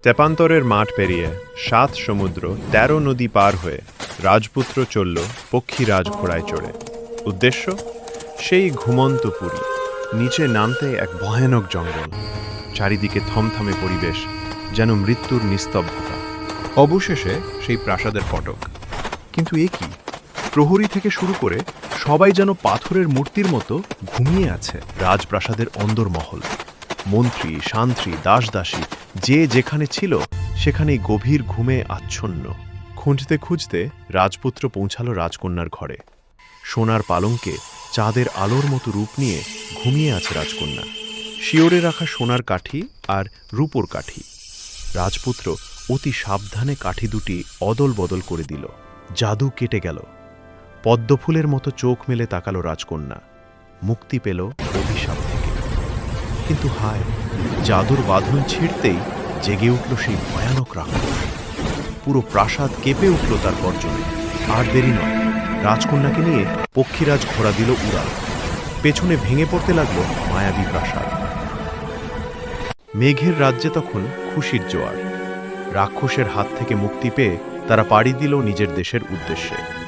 তেপান্তরের মাঠ পেরিয়ে ৭ সমুদ্র ১৩ নদী পার হয়ে রাজপুত্র চলল পক্ষীরাজ ঘোড়ায় চড়ে। উদ্দেশ্য সেই ঘুমন্ত পুরী। নিচে নামতে এক ভয়ানক জঙ্গল, চারিদিকে থমথমে পরিবেশ, যেন মৃত্যুর নিস্তব্ধতা। অবশেষে সেই প্রাসাদের ফটক। কিন্তু এ কি? প্রহরী থেকে শুরু করে সবাই যেন পাথরের মূর্তির মতো ঘুমিয়ে আছে। রাজপ্রাসাদের অন্দরমহল, মন্ত্রী শান্ত্রী দাসদাসী যে যেখানে ছিল সেখানেই গভীর ঘুমে আচ্ছন্ন। খুঁজতে খুঁজতে রাজপুত্র পৌঁছালো রাজকন্যার ঘরে। সোনার পালঙ্কে চাঁদের আলোর মতো রূপ নিয়ে ঘুমিয়ে আছে রাজকন্যা। শিওরে রাখা সোনার কাঠি আর রূপোর কাঠি। রাজপুত্র অতি সাবধানে কাঠি দুটি অদল বদল করে দিল। জাদু কেটে গেল। পদ্মফুলের মতো চোখ মেলে তাকালো রাজকন্যা। মুক্তি পেল অভিশাপ থেকে। কিন্তু হায়, জাদুর বাঁধন ছিঁড়তেই জেগে উঠল সেই ভয়ানক রাক্ষস। পুরো প্রাসাদ কেঁপে উঠল তার গর্জনে। আর দেরি নয়, রাজকন্যাকে নিয়ে পক্ষীরাজ ঘোড়া দিল উড়াল। পেছনে ভেঙে পড়তে লাগল মায়াবী প্রাসাদ। মেঘের রাজ্যে তখন খুশির জোয়ার। রাক্ষসের হাত থেকে মুক্তি পেয়ে তারা পাড়ি দিল নিজের দেশের উদ্দেশ্যে।